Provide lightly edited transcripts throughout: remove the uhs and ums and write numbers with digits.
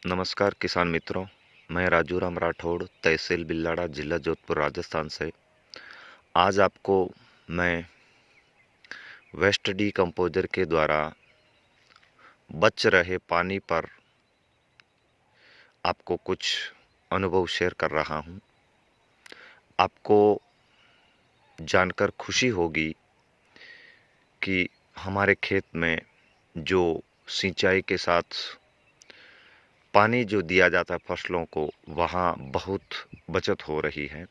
नमस्कार किसान मित्रों। मैं राजू राम राठौड़, तहसील बिल्लाड़ा, जिला जोधपुर, राजस्थान से। आज आपको मैं वेस्ट डीकम्पोजर के द्वारा बच रहे पानी पर आपको कुछ अनुभव शेयर कर रहा हूं। आपको जानकर खुशी होगी कि हमारे खेत में जो सिंचाई के साथ पानी जो दिया जाता है फसलों को, वहाँ बहुत बचत हो रही है।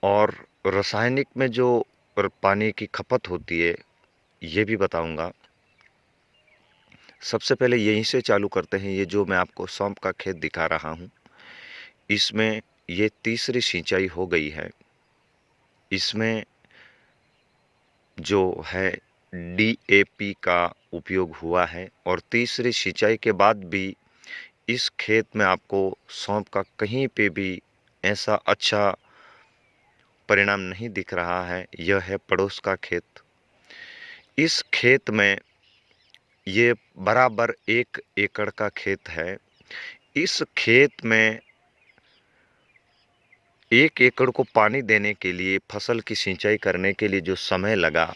और रासायनिक में जो पानी की खपत होती है, ये भी बताऊंगा। सबसे पहले यहीं से चालू करते हैं। ये जो मैं आपको सौंफ का खेत दिखा रहा हूँ, इसमें ये तीसरी सिंचाई हो गई है। इसमें जो है डीएपी का उपयोग हुआ है और तीसरी सिंचाई के बाद भी इस खेत में आपको सौंफ का कहीं पे भी ऐसा अच्छा परिणाम नहीं दिख रहा है। यह है पड़ोस का खेत। इस खेत में ये बराबर 1 एकड़ का खेत है। इस खेत में 1 एकड़ को पानी देने के लिए, फसल की सिंचाई करने के लिए जो समय लगा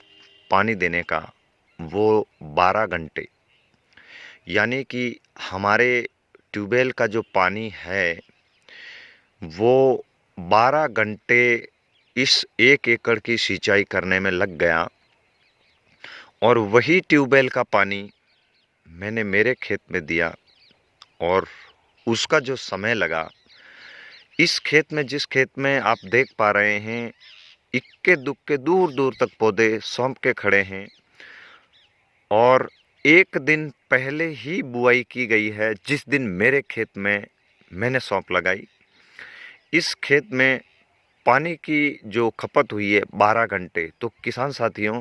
पानी देने का, वो 12 घंटे। यानी कि हमारे ट्यूबवेल का जो पानी है वो 12 घंटे इस 1 एकड़ की सिंचाई करने में लग गया। और वही ट्यूबवेल का पानी मैंने मेरे खेत में दिया और उसका जो समय लगा, इस खेत में, जिस खेत में आप देख पा रहे हैं, इक्के दुक्के दूर दूर तक पौधे सौंफ के खड़े हैं और 1 दिन पहले ही बुआई की गई है। जिस दिन मेरे खेत में मैंने सौंफ लगाई, इस खेत में पानी की जो खपत हुई है 12 घंटे। तो किसान साथियों,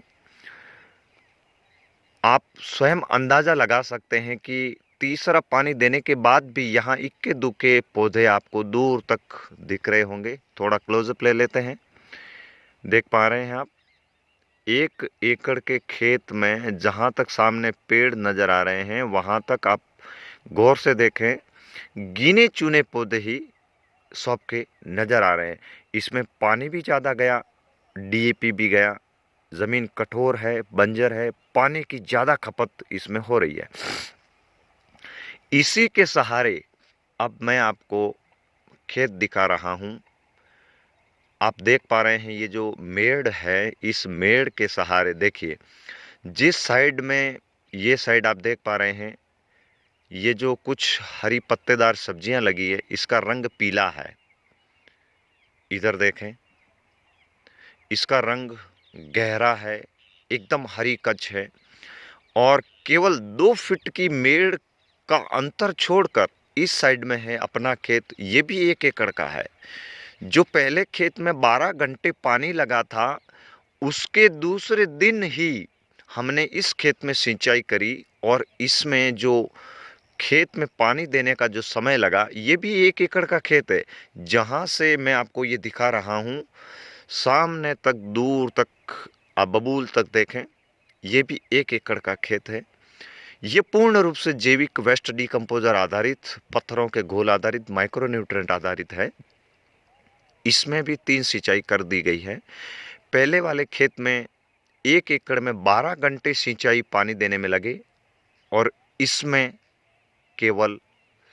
आप स्वयं अंदाजा लगा सकते हैं कि तीसरा पानी देने के बाद भी यहाँ इक्के दुक्के पौधे आपको दूर तक दिख रहे होंगे। थोड़ा क्लोजअप ले लेते हैं। देख पा रहे हैं आप 1 एकड़ के खेत में जहाँ तक सामने पेड़ नजर आ रहे हैं, वहाँ तक आप गौर से देखें, गिने चुने पौधे ही सौंफ के नजर आ रहे हैं। इसमें पानी भी ज़्यादा गया, डीएपी भी गया। ज़मीन कठोर है, बंजर है, पानी की ज़्यादा खपत इसमें हो रही है। इसी के सहारे अब मैं आपको खेत दिखा रहा हूँ। आप देख पा रहे हैं ये जो मेड़ है, इस मेड़ के सहारे देखिए, जिस साइड में, ये साइड आप देख पा रहे हैं, ये जो कुछ हरी पत्तेदार सब्जियां लगी है, इसका रंग पीला है। इधर देखें, इसका रंग गहरा है, एकदम हरी कच्छ है। और केवल 2 फीट की मेड़ का अंतर छोड़कर इस साइड में है अपना खेत। ये भी 1 एकड़ का है। जो पहले खेत में 12 घंटे पानी लगा था, उसके दूसरे दिन ही हमने इस खेत में सिंचाई करी और इसमें जो खेत में पानी देने का जो समय लगा, ये भी 1 एकड़ का खेत है। जहाँ से मैं आपको ये दिखा रहा हूँ, सामने तक, दूर तक, आप बबूल तक देखें, ये भी 1 एकड़ का खेत है। ये पूर्ण रूप से जैविक वेस्ट डीकम्पोजर आधारित, पत्थरों के घोल आधारित, माइक्रोन्यूट्रेंट आधारित है। इसमें भी 3 सिंचाई कर दी गई है। पहले वाले खेत में 1 एकड़ में 12 घंटे सिंचाई पानी देने में लगे और इसमें केवल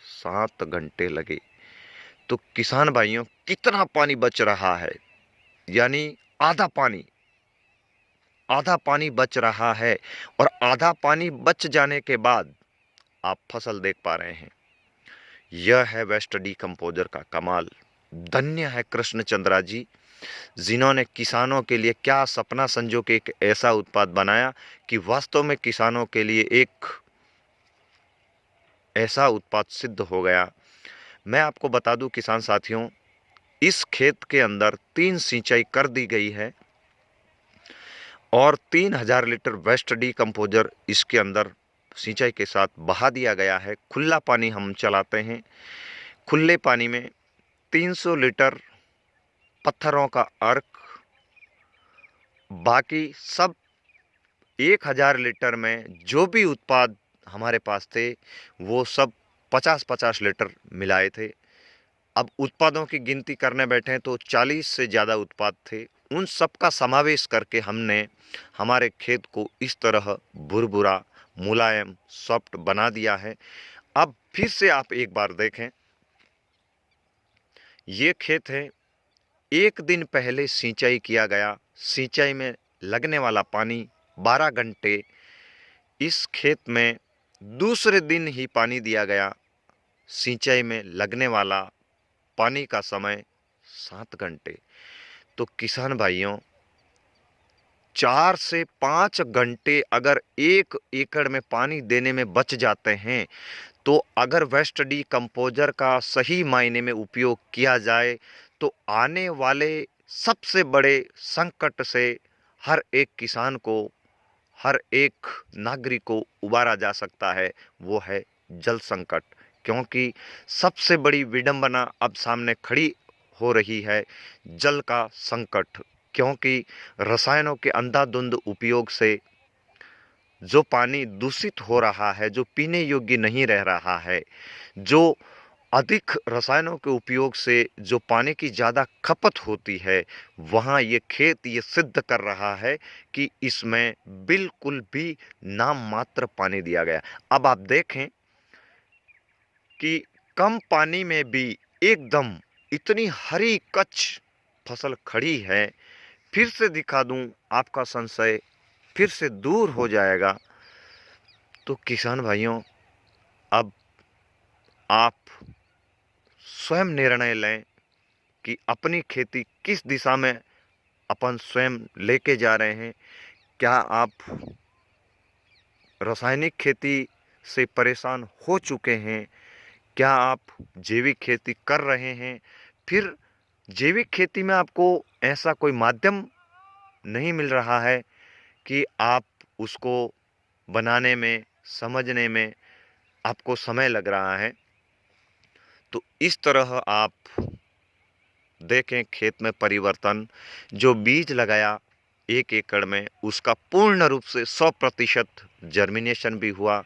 7 घंटे लगे। तो किसान भाइयों, कितना पानी बच रहा है, यानी आधा पानी बच रहा है। और आधा पानी बच जाने के बाद आप फसल देख पा रहे हैं। यह है वेस्ट डीकम्पोजर का कमाल। धन्य है कृष्णचंद्रा जी, जिन्होंने किसानों के लिए क्या सपना संजो के एक ऐसा उत्पाद बनाया कि वास्तव में किसानों के लिए एक ऐसा उत्पाद सिद्ध हो गया। मैं आपको बता दूं किसान साथियों, इस खेत के अंदर 3 सिंचाई कर दी गई है और 3000 लीटर वेस्ट डीकम्पोजर इसके अंदर सिंचाई के साथ बहा दिया गया है। खुला पानी हम चलाते हैं। खुले पानी में 300 लीटर पत्थरों का अर्क, बाकी सब 1000 लीटर में जो भी उत्पाद हमारे पास थे, वो सब 50-50 लीटर मिलाए थे। अब उत्पादों की गिनती करने बैठे तो 40 से ज़्यादा उत्पाद थे। उन सब का समावेश करके हमने हमारे खेत को इस तरह भुरभुरा, मुलायम, सॉफ्ट बना दिया है। अब फिर से आप एक बार देखें, ये खेत है, एक दिन पहले सिंचाई किया गया। सिंचाई में लगने वाला पानी 12 घंटे, इस खेत में दूसरे दिन ही पानी दिया गया। सिंचाई में लगने वाला पानी का समय 7 घंटे। तो किसान भाइयों, 4 से 5 घंटे अगर 1 एकड़ में पानी देने में बच जाते हैं, तो अगर वेस्ट डीकम्पोजर का सही मायने में उपयोग किया जाए तो आने वाले सबसे बड़े संकट से हर एक किसान को, हर एक नागरिक को उबारा जा सकता है। वो है जल संकट। क्योंकि सबसे बड़ी विडंबना अब सामने खड़ी हो रही है, जल का संकट। क्योंकि रसायनों के अंधाधुंध उपयोग से जो पानी दूषित हो रहा है, जो पीने योग्य नहीं रह रहा है, जो अधिक रसायनों के उपयोग से जो पानी की ज़्यादा खपत होती है, वहाँ ये खेत ये सिद्ध कर रहा है कि इसमें बिल्कुल भी नाम मात्र पानी दिया गया। अब आप देखें कि कम पानी में भी एकदम इतनी हरी कच्छ फसल खड़ी है। फिर से दिखा दूं, आपका संशय फिर से दूर हो जाएगा। तो किसान भाइयों, अब आप स्वयं निर्णय लें कि अपनी खेती किस दिशा में अपन स्वयं लेके जा रहे हैं। क्या आप रासायनिक खेती से परेशान हो चुके हैं? क्या आप जैविक खेती कर रहे हैं? फिर जैविक खेती में आपको ऐसा कोई माध्यम नहीं मिल रहा है कि आप उसको बनाने में, समझने में आपको समय लग रहा है, तो इस तरह आप देखें खेत में परिवर्तन। जो बीज लगाया 1 एकड़ में, उसका पूर्ण रूप से 100% जर्मिनेशन भी हुआ,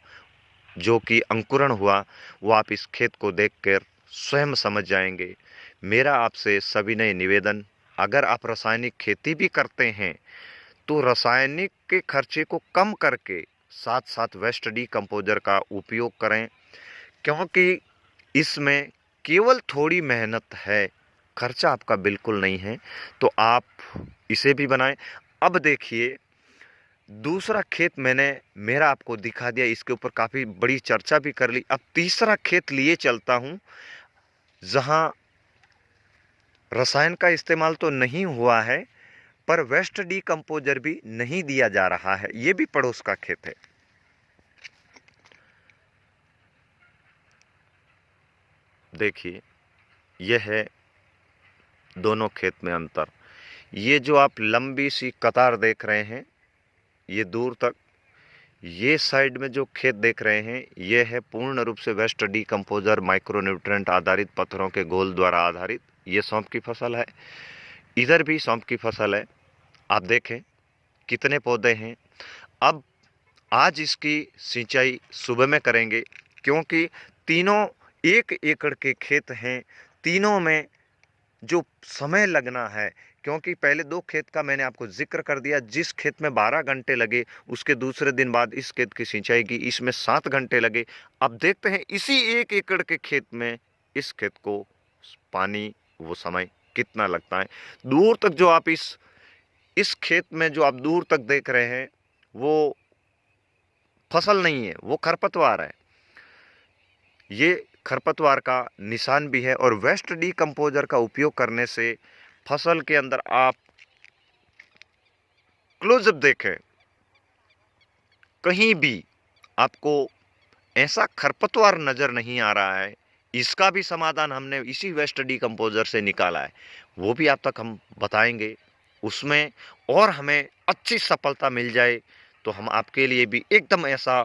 जो कि अंकुरण हुआ, वो आप इस खेत को देखकर स्वयं समझ जाएंगे। मेरा आपसे सविनय निवेदन, अगर आप रासायनिक खेती भी करते हैं तो रासायनिक के खर्चे को कम करके साथ साथ वेस्ट डीकम्पोजर का उपयोग करें। क्योंकि इसमें केवल थोड़ी मेहनत है, खर्चा आपका बिल्कुल नहीं है। तो आप इसे भी बनाएं। अब देखिए, दूसरा खेत मैंने मेरा आपको दिखा दिया, इसके ऊपर काफ़ी बड़ी चर्चा भी कर ली। अब तीसरा खेत लिए चलता हूं, जहां रसायन का इस्तेमाल तो नहीं हुआ है, पर वेस्ट डीकम्पोजर भी नहीं दिया जा रहा है। ये भी पड़ोस का खेत है। देखिए, यह है दोनों खेत में अंतर। ये जो आप लंबी सी कतार देख रहे हैं, ये दूर तक, ये साइड में जो खेत देख रहे हैं, ये है पूर्ण रूप से वेस्ट डीकम्पोजर माइक्रोन्यूट्रेंट आधारित पत्थरों के घोल द्वारा आधारित। ये सौंफ की फसल है। इधर भी सौंफ की फसल है। आप देखें कितने पौधे हैं। अब आज इसकी सिंचाई सुबह में करेंगे, क्योंकि तीनों 1 एकड़ के खेत हैं। तीनों में जो समय लगना है, क्योंकि पहले 2 खेत का मैंने आपको जिक्र कर दिया, जिस खेत में 12 घंटे लगे, उसके दूसरे दिन बाद इस खेत की सिंचाई की, इसमें 7 घंटे लगे। अब देखते हैं इसी 1 एकड़ के खेत में इस खेत को पानी, वो समय कितना लगता है। दूर तक जो आप इस खेत में जो आप दूर तक देख रहे हैं, वो फसल नहीं है, वो खरपतवार है। ये खरपतवार का निशान भी है। और वेस्ट डीकम्पोजर का उपयोग करने से फसल के अंदर आप क्लोजअप देखें, कहीं भी आपको ऐसा खरपतवार नजर नहीं आ रहा है। इसका भी समाधान हमने इसी वेस्ट डीकम्पोजर से निकाला है, वो भी आप तक हम बताएंगे। उसमें और हमें अच्छी सफलता मिल जाए तो हम आपके लिए भी एकदम ऐसा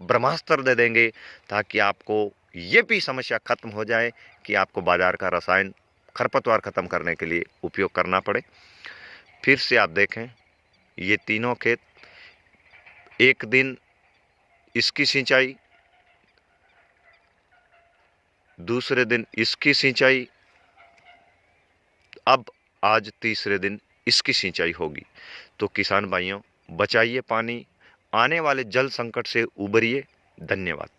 ब्रह्मास्त्र दे देंगे, ताकि आपको ये भी समस्या खत्म हो जाए कि आपको बाजार का रसायन खरपतवार खत्म करने के लिए उपयोग करना पड़े। फिर से आप देखें, ये तीनों खेत, एक दिन इसकी सिंचाई, दूसरे दिन इसकी सिंचाई, अब आज तीसरे दिन इसकी सिंचाई होगी। तो किसान भाइयों, बचाइए पानी, आने वाले जल संकट से उबरिए। धन्यवाद।